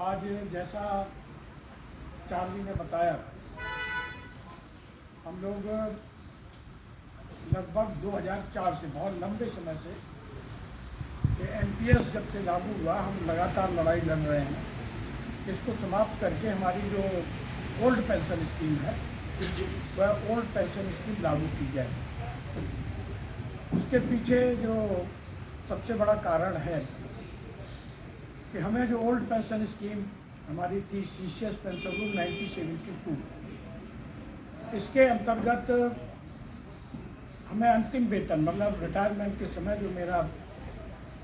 आज जैसा चार्ली ने बताया, हम लोग लगभग 2004 से बहुत लंबे समय से ये एनपीएस जब से लागू हुआ, हम लगातार लड़ाई लड़ रहे हैं। इसको समाप्त करके हमारी जो ओल्ड पेंशन स्कीम है वह ओल्ड पेंशन स्कीम लागू की जाए। उसके पीछे जो सबसे बड़ा कारण है कि हमें जो ओल्ड पेंशन स्कीम हमारी थी, सीसीएस पेंशन रूल 1972, इसके अंतर्गत हमें अंतिम वेतन मतलब रिटायरमेंट के समय जो मेरा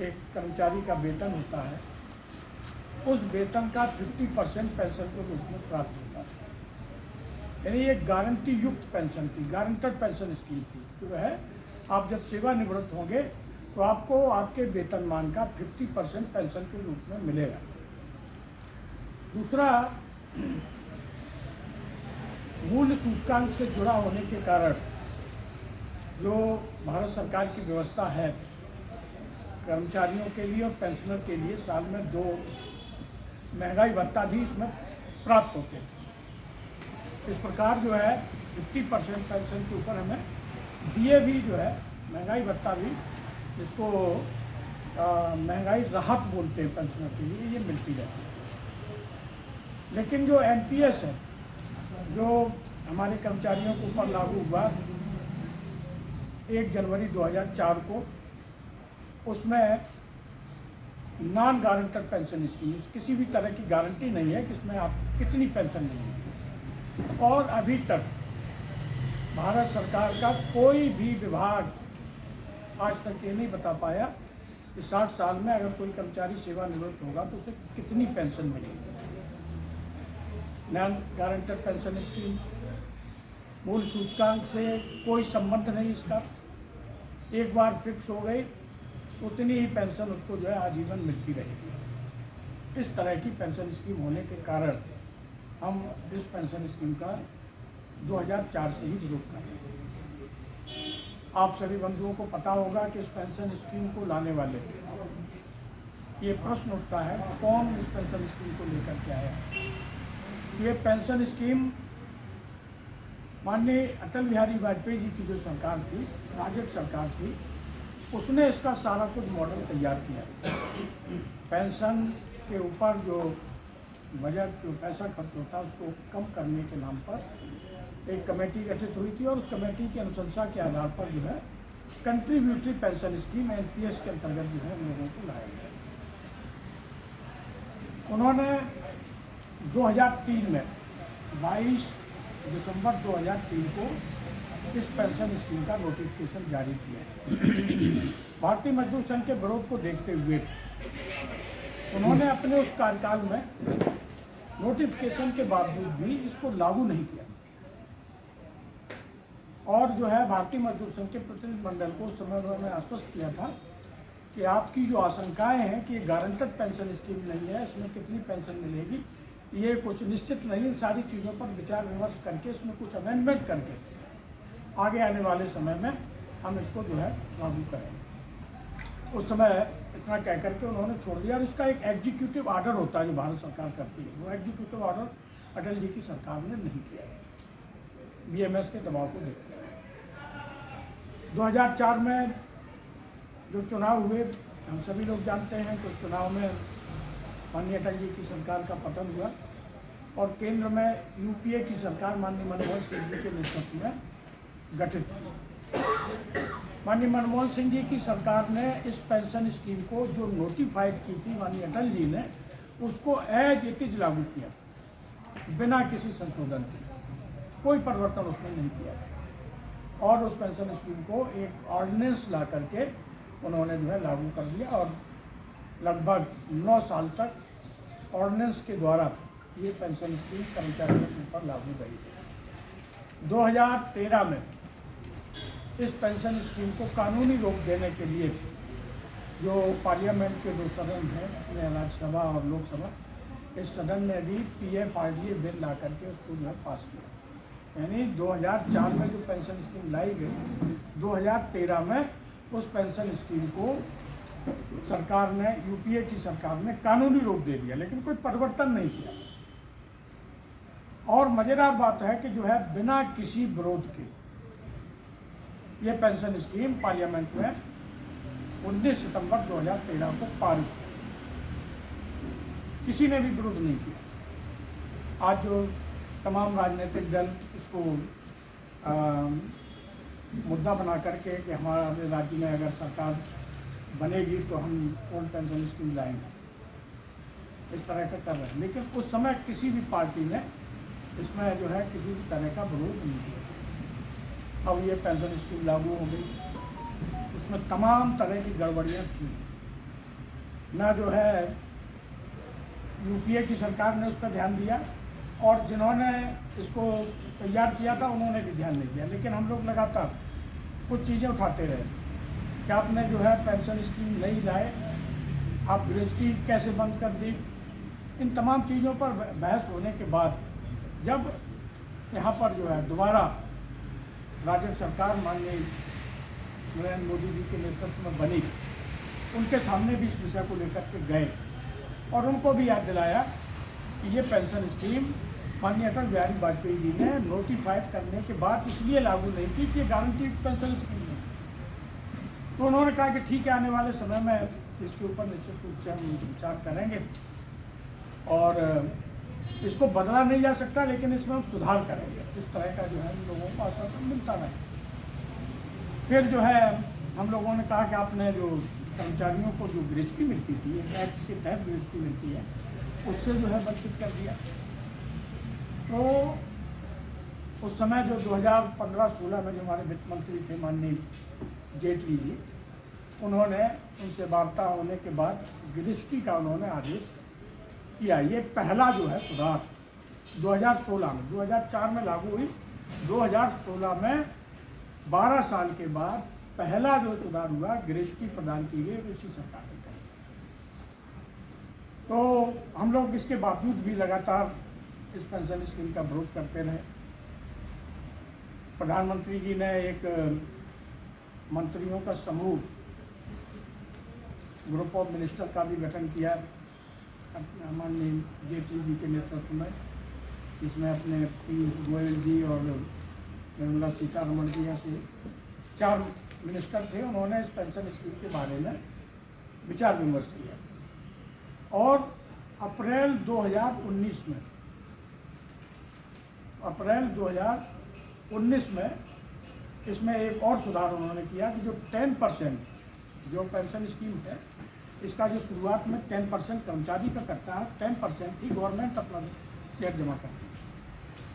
एक कर्मचारी का वेतन होता है, उस वेतन का 50% पेंशन के रूप में प्राप्त होता है। यानी एक गारंटी युक्त पेंशन थी, गारंटेड पेंशन स्कीम थी, जो है आप जब सेवानिवृत्त होंगे तो आपको आपके वेतनमान का 50% पेंशन के रूप में मिलेगा। दूसरा, मूल्य सूचकांक से जुड़ा होने के कारण जो भारत सरकार की व्यवस्था है कर्मचारियों के लिए और पेंशनर के लिए, साल में 2 महंगाई भत्ता भी इसमें प्राप्त होते हैं। इस प्रकार जो है 50% पेंशन के ऊपर हमें दिए भी जो है महंगाई भत्ता भी, जिसको महंगाई राहत बोलते हैं पेंशनर के लिए, ये मिलती रहती है। लेकिन जो एनपीएस है जो हमारे कर्मचारियों के ऊपर लागू हुआ 1 जनवरी 2004 को, उसमें नॉन गारंटेड पेंशन स्कीम, किसी भी तरह की गारंटी नहीं है कि इसमें आप कितनी पेंशन मिलेगी। और अभी तक भारत सरकार का कोई भी विभाग आज तक ये नहीं बता पाया कि 60 साल में अगर कोई कर्मचारी सेवानिवृत्त होगा तो उसे कितनी पेंशन मिलेगी। नॉन गारंटेड पेंशन स्कीम, मूल सूचकांक से कोई संबंध नहीं इसका, एक बार फिक्स हो गई उतनी ही पेंशन उसको जो है आजीवन मिलती रहेगी। इस तरह की पेंशन स्कीम होने के कारण हम इस पेंशन स्कीम का 2004 से ही विरोध कर रहे हैं। आप सभी बंधुओं को पता होगा कि इस पेंशन स्कीम को लाने वाले, ये प्रश्न उठता है कौन इस पेंशन स्कीम को लेकर के आया। ये पेंशन स्कीम माननीय अटल बिहारी वाजपेयी जी की जो सरकार थी, राजग सरकार थी, उसने इसका सारा कुछ मॉडल तैयार किया। पेंशन के ऊपर जो बजट, जो पैसा खर्च होता है, उसको कम करने के नाम पर एक कमेटी गठित हुई थी और उस कमेटी की अनुशंसा के आधार पर जो है कंट्रीब्यूटरी पेंशन स्कीम एनपीएस के अंतर्गत जो है हम लोगों को लाया गया। उन्होंने 2003 में 22 दिसंबर 2003 को इस पेंशन स्कीम का नोटिफिकेशन जारी किया। भारतीय मजदूर संघ के विरोध को देखते हुए उन्होंने अपने उस कार्यकाल में नोटिफिकेशन के बावजूद भी इसको लागू नहीं किया और जो है भारतीय मजदूर संघ के प्रतिनिधिमंडल को उस समय उन्होंने आश्वस्त किया था कि आपकी जो आशंकाएं हैं कि गारंटेड पेंशन स्कीम नहीं है, इसमें कितनी पेंशन मिलेगी, ये कुछ निश्चित नहीं। सारी चीज़ों पर विचार विमर्श करके इसमें कुछ अमेंडमेंट करके आगे आने वाले समय में हम इसको जो है लागू करेंगे। उस समय इतना कह करके उन्होंने छोड़ दिया। और इसका एक एग्जीक्यूटिव ऑर्डर होता है जो भारत सरकार करती है, वो एग्जीक्यूटिव ऑर्डर अटल जी की सरकार ने नहीं किया, बीएमएस के दबाव को देखते हुए। 2004 में जो चुनाव हुए, हम सभी लोग जानते हैं कि चुनाव में माननीय अटल जी की सरकार का पतन हुआ और केंद्र में यूपीए की सरकार माननीय मनमोहन सिंह जी के नेतृत्व में गठित हुई। माननीय मनमोहन सिंह जी की सरकार ने इस पेंशन स्कीम को जो नोटिफाइड की थी माननीय अटल जी ने, उसको एज इट इज लागू किया बिना किसी संशोधन के, कोई परिवर्तन उसमें नहीं किया और उस पेंशन स्कीम को एक ऑर्डिनेंस ला करके उन्होंने जो है लागू कर दिया और लगभग 9 साल तक ऑर्डिनेंस के द्वारा ये पेंशन स्कीम कर्मचारियों के ऊपर लागू रही। 2013 में इस पेंशन स्कीम को कानूनी रूप देने के लिए जो पार्लियामेंट के 2 सदन हैं, राज्यसभा और लोकसभा, इस सदन ने भी पीएफआरडीए बिल ला करके उसको जो है पास किया। यानी 2004 में जो पेंशन स्कीम लाई गई, 2013 में उस पेंशन स्कीम को सरकार ने, यूपीए की सरकार ने कानूनी रोक दे दिया, लेकिन कोई परिवर्तन नहीं किया। और मज़ेदार बात है कि जो है बिना किसी विरोध के ये पेंशन स्कीम पार्लियामेंट में 19 सितंबर 2013 को पारित हुई। किसी ने भी विरोध नहीं किया। आज जो तमाम राजनीतिक दल इसको मुद्दा बना करके कि हमारे राज्य में अगर सरकार बनेगी तो हम ओल्ड पेंशन स्कीम लाएंगे, इस तरह का कर रहे हैं, लेकिन उस समय किसी भी पार्टी ने इसमें जो है किसी भी तरह का विरोध नहीं किया। अब ये पेंशन स्कीम लागू हो गई, उसमें तमाम तरह की गड़बड़ियाँ थी ना, जो है यूपीए की सरकार ने उस पर ध्यान दिया और जिन्होंने इसको तैयार किया था उन्होंने भी ध्यान नहीं दिया। लेकिन हम लोग लगातार कुछ चीज़ें उठाते रहे कि आपने जो है पेंशन स्कीम नहीं लाए, आप ग्रेजुएटी कैसे बंद कर दी। इन तमाम चीज़ों पर बहस होने के बाद जब यहाँ पर जो है दोबारा राजग सरकार माननीय नरेंद्र मोदी जी के नेतृत्व में बनी, उनके सामने भी इस विषय को लेकर के गए और उनको भी याद दिलाया कि ये पेंशन स्कीम माननीय अटल बिहारी वाजपेयी जी ने नोटिफाइड करने के बाद इसलिए लागू नहीं की कि ये गारंटीड पेंशन स्कीम है। तो उन्होंने कहा कि ठीक है, आने वाले समय में इसके ऊपर निश्चित रूप से हम विचार करेंगे और इसको बदला नहीं जा सकता, लेकिन इसमें हम सुधार करेंगे। इस तरह का जो है हम लोगों को आश्वासन मिलता रहा। फिर जो है हम लोगों ने कहा कि आपने जो कर्मचारियों को जो ग्रेजुएटी मिलती थी, एक्ट के तहत ग्रेजुएटी मिलती है, उससे जो है वंचित कर दिया। तो उस समय जो 2015-16 में जो हमारे वित्त मंत्री थे माननीय जेटली जी, उन्होंने उनसे वार्ता होने के बाद ग्रेजुएटी का उन्होंने आदेश किया। ये पहला जो है सुधार 2016 में, 2004 में लागू हुई, 2016 में 12 साल के बाद पहला जो सुधार हुआ, ग्रेजुएटी प्रदान की गई उसी सरकार ने कही। तो हम लोग इसके बावजूद भी लगातार इस पेंशन स्कीम का विरोध करते रहे। प्रधानमंत्री जी ने एक मंत्रियों का समूह, ग्रुप ऑफ मिनिस्टर का भी गठन किया माननीय जेटली जी के नेतृत्व में। इसमें अपने पीयूष गोयल जी और निर्मला सीतारमण जी ऐसे 4 मिनिस्टर थे। उन्होंने इस पेंशन स्कीम के बारे में विचार विमर्श किया और अप्रैल 2019 में इसमें एक और सुधार उन्होंने किया कि जो 10% जो पेंशन स्कीम है, इसका जो शुरुआत में 10% कर्मचारी का करता है, 10% ही गवर्नमेंट अपना शेयर जमा करती है।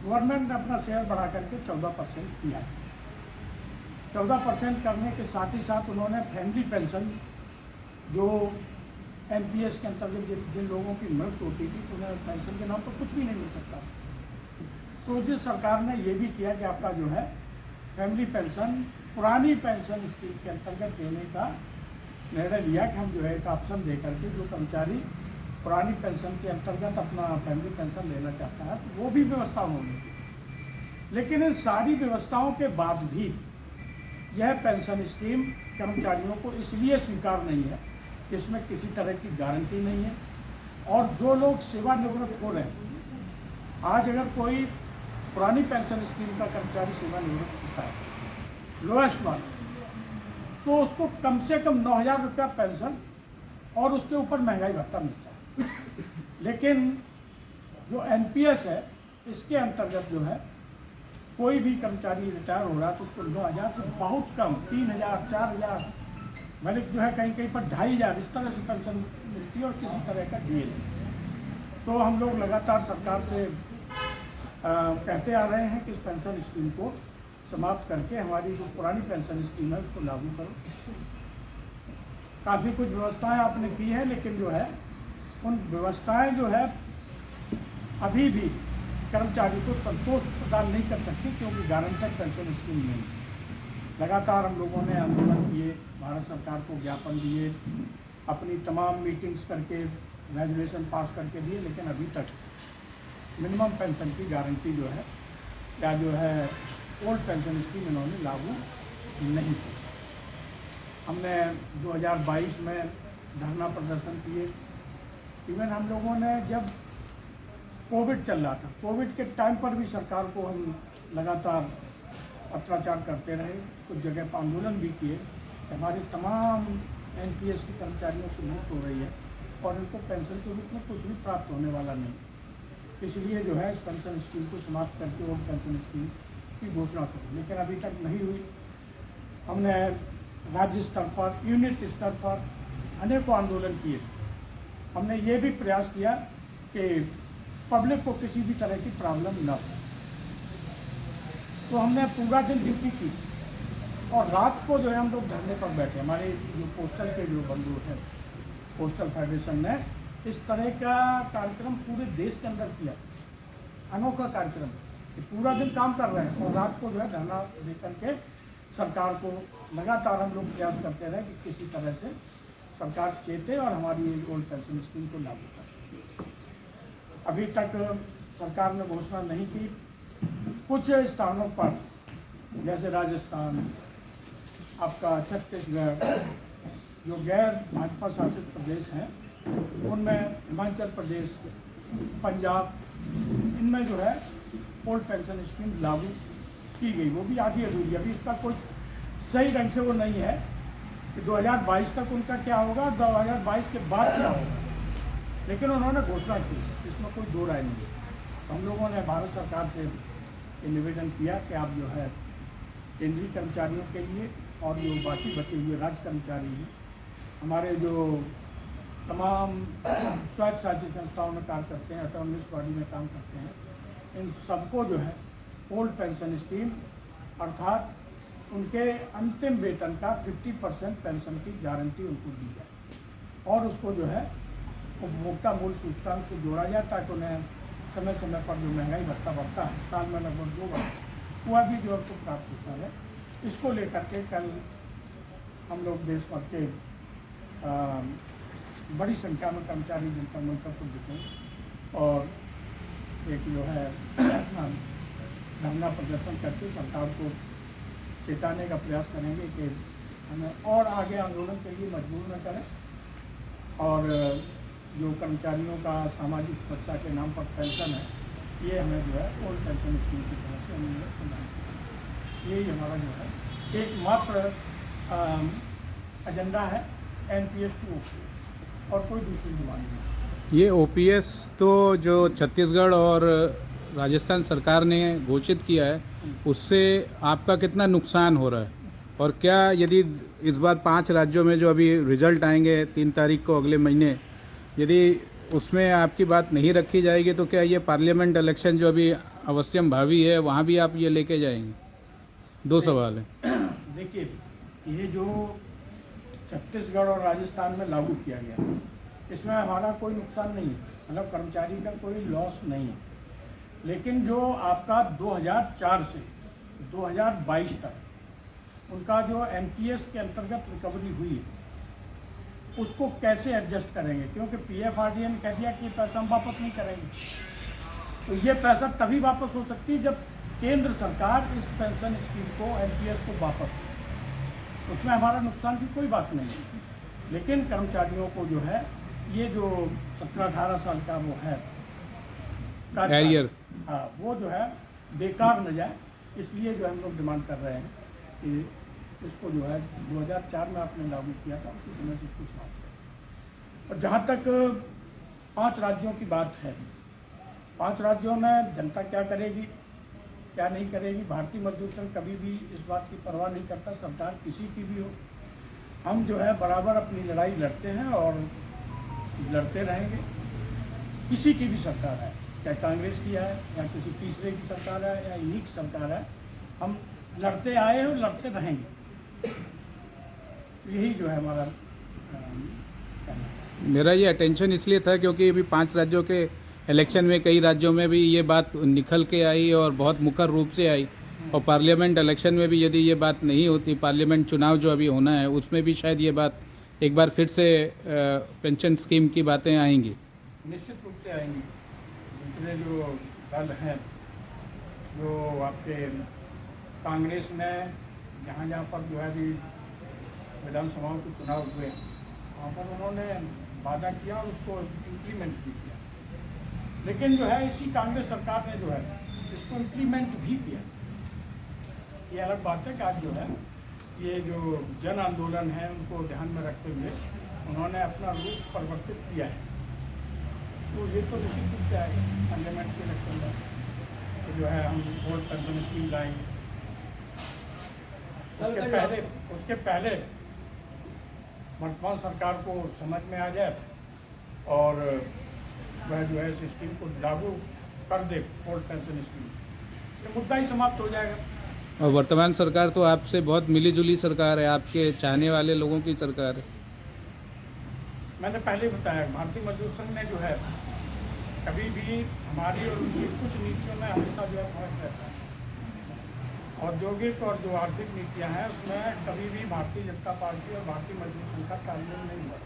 गवर्नमेंट ने अपना शेयर बढ़ा करके 14% किया। 14% करने के साथ ही साथ उन्होंने फैमिली पेंशन, जो एनपीएस के अंतर्गत जिन लोगों की मृत्यु होती थी तो उन्हें पेंशन के नाम पर कुछ भी नहीं मिल सकता। तो जिस सरकार ने ये भी किया कि आपका जो है फैमिली पेंशन पुरानी पेंशन स्कीम के अंतर्गत देने का निर्णय लिया कि हम जो है एक ऑप्शन दे करके जो कर्मचारी पुरानी पेंशन के अंतर्गत अपना फैमिली पेंशन लेना चाहता है तो वो भी व्यवस्था उन्होंने की। लेकिन इन सारी व्यवस्थाओं के बाद भी यह पेंशन स्कीम कर्मचारियों को इसलिए स्वीकार नहीं है कि इसमें किसी तरह की गारंटी नहीं है। और जो लोग सेवानिवृत्त हो रहे हैं, आज अगर कोई पुरानी पेंशन स्कीम का कर्मचारी सेवानिवृत्त होता है, लोएस्ट वाला, तो उसको कम से कम 9,000 रुपया पेंशन और उसके ऊपर महंगाई भत्ता मिलता है। लेकिन जो एनपीएस है, इसके अंतर्गत जो है कोई भी कर्मचारी रिटायर हो रहा है तो उसको 9,000 से बहुत कम 3,000, 4,000, भले जो है कहीं कहीं पर 2,500 इस तरह से पेंशन मिलती है और किसी तरह का डीए नहीं। तो हम लोग लगातार सरकार से कहते आ रहे हैं कि इस पेंशन स्कीम को समाप्त करके हमारी जो पुरानी पेंशन स्कीम है उसको लागू करो। काफ़ी कुछ व्यवस्थाएं आपने की हैं, लेकिन जो है उन व्यवस्थाएं जो है अभी भी कर्मचारी को संतोष प्रदान नहीं कर सकती, क्योंकि गारंटेड पेंशन स्कीम नहीं। लगातार हम लोगों ने आंदोलन किए, भारत सरकार को ज्ञापन दिए, अपनी तमाम मीटिंग्स करके रेजोल्यूशन पास करके दिए, लेकिन अभी तक मिनिमम पेंशन की गारंटी जो है या जो है ओल्ड पेंशन स्कीम इन्होंने लागू नहीं की। हमने 2022 में धरना प्रदर्शन किए। इवन हम लोगों ने जब कोविड चल रहा था, कोविड के टाइम पर भी सरकार को हम लगातार पत्राचार करते रहे, कुछ जगह पर आंदोलन भी किए। हमारी तमाम एनपीएस के कर्मचारियों से मौत हो रही है और इनको पेंशन के रूप में कुछ भी प्राप्त होने वाला नहीं। इसलिए जो है इस पेंशन स्कीम को समाप्त करके ओल्ड पेंशन स्कीम की घोषणा करें, लेकिन अभी तक नहीं हुई। हमने राज्य स्तर पर, यूनिट स्तर पर अनेकों आंदोलन किए। हमने ये भी प्रयास किया कि पब्लिक को किसी भी तरह की प्रॉब्लम न हो, तो हमने पूरा दिन ड्यूटी की और रात को जो है हम लोग धरने पर बैठे। हमारे जो पोस्टल के जो बंधु हैं, पोस्टल फेडरेशन ने इस तरह का कार्यक्रम पूरे देश के अंदर किया, अनोखा कार्यक्रम कि पूरा दिन काम कर रहे हैं और रात को जो है धरना दे करके सरकार को लगातार हम लोग प्रयास करते रहे कि किसी तरह से सरकार चेते और हमारी ओल्ड पेंशन स्कीम को लागू करे। अभी तक सरकार ने घोषणा नहीं की। कुछ स्थानों पर जैसे राजस्थान, आपका छत्तीसगढ़, जो गैर भाजपा शासित प्रदेश हैं, उनमें हिमाचल प्रदेश, पंजाब, इनमें जो है ओल्ड पेंशन स्कीम लागू की गई, वो भी आधी अधूरी। अभी इसका कुछ सही ढंग से वो नहीं है कि 2022 तक उनका क्या होगा और 2022 के बाद क्या होगा, लेकिन उन्होंने घोषणा की, इसमें कोई दो राय नहीं है। हम लोगों ने भारत सरकार से ये निवेदन किया कि आप जो है केंद्रीय कर्मचारियों के लिए और जो बाकी बचे हुए राज्य कर्मचारी हैं, हमारे जो तमाम स्वायत्त शासित संस्थाओं में काम करते हैं, ऑटोनमस बॉडी में काम करते हैं, इन सबको जो है ओल्ड पेंशन स्कीम अर्थात उनके अंतिम वेतन का 50% पेंशन की गारंटी उनको दी जाए और उसको जो है उपभोक्ता मूल्य सूचकांक से जोड़ा जाए, ताकि उन्हें समय समय पर जो महंगाई भत्ता बढ़ता है, साल में लगभग 2 बार, वह भी जो उनको प्राप्त होता है। इसको लेकर के कल हम लोग देश भर के बड़ी संख्या में कर्मचारी जनता मंत्र को दिखे और एक जो है धरना प्रदर्शन करके सरकार को चेताने का प्रयास करेंगे कि हमें और आगे आंदोलन के लिए मजबूर न करें और जो कर्मचारियों का सामाजिक सुरक्षा के नाम पर पेंशन है, ये हमें जो है ओल्ड पेंशन स्कीम की तरह से हमें प्रदान करें। यही हमारा जो है एकमात्र एजेंडा है एनपीएस टू ओपीएस और कोई दूसरी डिमांड नहीं। ये ओपीएस तो जो छत्तीसगढ़ और राजस्थान सरकार ने घोषित किया है, उससे आपका कितना नुकसान हो रहा है और क्या यदि इस बार 5 राज्यों में जो अभी रिजल्ट आएंगे 3 तारीख को अगले महीने, यदि उसमें आपकी बात नहीं रखी जाएगी तो क्या ये पार्लियामेंट इलेक्शन जो अभी अवश्यम भावी है वहाँ भी आप ये लेके जाएंगे? 2 सवाल है। देखिए, ये जो छत्तीसगढ़ और राजस्थान में लागू किया गया, इसमें हमारा कोई नुकसान नहीं है, मतलब कर्मचारी का कोई लॉस नहीं है। लेकिन जो आपका 2004 से 2022 तक उनका जो एनपीएस के अंतर्गत रिकवरी हुई है, उसको कैसे एडजस्ट करेंगे, क्योंकि पीएफआरडीए ने कह दिया कि ये पैसा हम वापस नहीं करेंगे। तो ये पैसा तभी वापस हो सकती है जब केंद्र सरकार इस पेंशन स्कीम को, एनपीएस को वापस करे। उसमें हमारा नुकसान की कोई बात नहीं है, लेकिन कर्मचारियों को जो है ये जो 17-18 साल का वो है कैरियर, हाँ, वो जो है बेकार न जाए, इसलिए जो हम लोग डिमांड कर रहे हैं कि इसको जो है 2004 में आपने लागू किया था, उसी समय से इसको समाप्त करें। और जहाँ तक 5 राज्यों की बात है, 5 राज्यों में जनता क्या करेगी क्या नहीं करेगी, भारतीय मजदूर संघ कभी भी इस बात की परवाह नहीं करता, सरकार किसी की भी हो। हम जो है बराबर अपनी लड़ाई लड़ते हैं और लड़ते रहेंगे। किसी की भी सरकार है, चाहे कांग्रेस की है या किसी तीसरे की सरकार है या इन्हीं की सरकार है, हम लड़ते आए हैं और लड़ते रहेंगे। यही जो है हमारा मेरा ये अटेंशन इसलिए था क्योंकि अभी 5 राज्यों के इलेक्शन में कई राज्यों में भी ये बात निखल के आई और बहुत मुखर रूप से आई, और पार्लियामेंट इलेक्शन में भी यदि ये बात नहीं होती, पार्लियामेंट चुनाव जो अभी होना है उसमें भी शायद ये बात एक बार फिर से पेंशन स्कीम की बातें आएंगी। निश्चित रूप से आएंगी। दूसरे जो दल हैं, जो आपके कांग्रेस ने जहाँ जहाँ पर जो है अभी विधानसभाओं के चुनाव हुए वहाँ पर उन्होंने वादा किया और उसको इम्प्लीमेंट भी किया। लेकिन जो है इसी कांग्रेस सरकार ने जो है इसको इम्प्लीमेंट भी किया। ये अलग बात है कि आज जो है ये जो जन आंदोलन है उनको ध्यान में रखते हुए उन्होंने अपना रूप परिवर्तित किया है। तो ये तो निश्चित रूप से आएगा पार्लियामेंट के इलेक्शन में तो जो है हम ओल्ड पेंशन स्कीम लाएंगे। उसके पहले वर्तमान सरकार को समझ में आ जाए और वह जो है इस स्कीम को लागू कर दे, ओल्ड पेंशन स्कीम, ये मुद्दा ही समाप्त हो जाएगा। और वर्तमान सरकार तो आपसे बहुत मिलीजुली सरकार है, आपके चाहने वाले लोगों की सरकार है। मैंने पहले बताया भारतीय मजदूर संघ ने जो है कभी भी हमारी और उनकी कुछ नीतियों में हमेशा जो है फर्क रहता है। औद्योगिक और जो आर्थिक नीतियां हैं उसमें कभी भी भारतीय जनता पार्टी और भारतीय मजदूर संघ का तालमेल नहीं हुआ।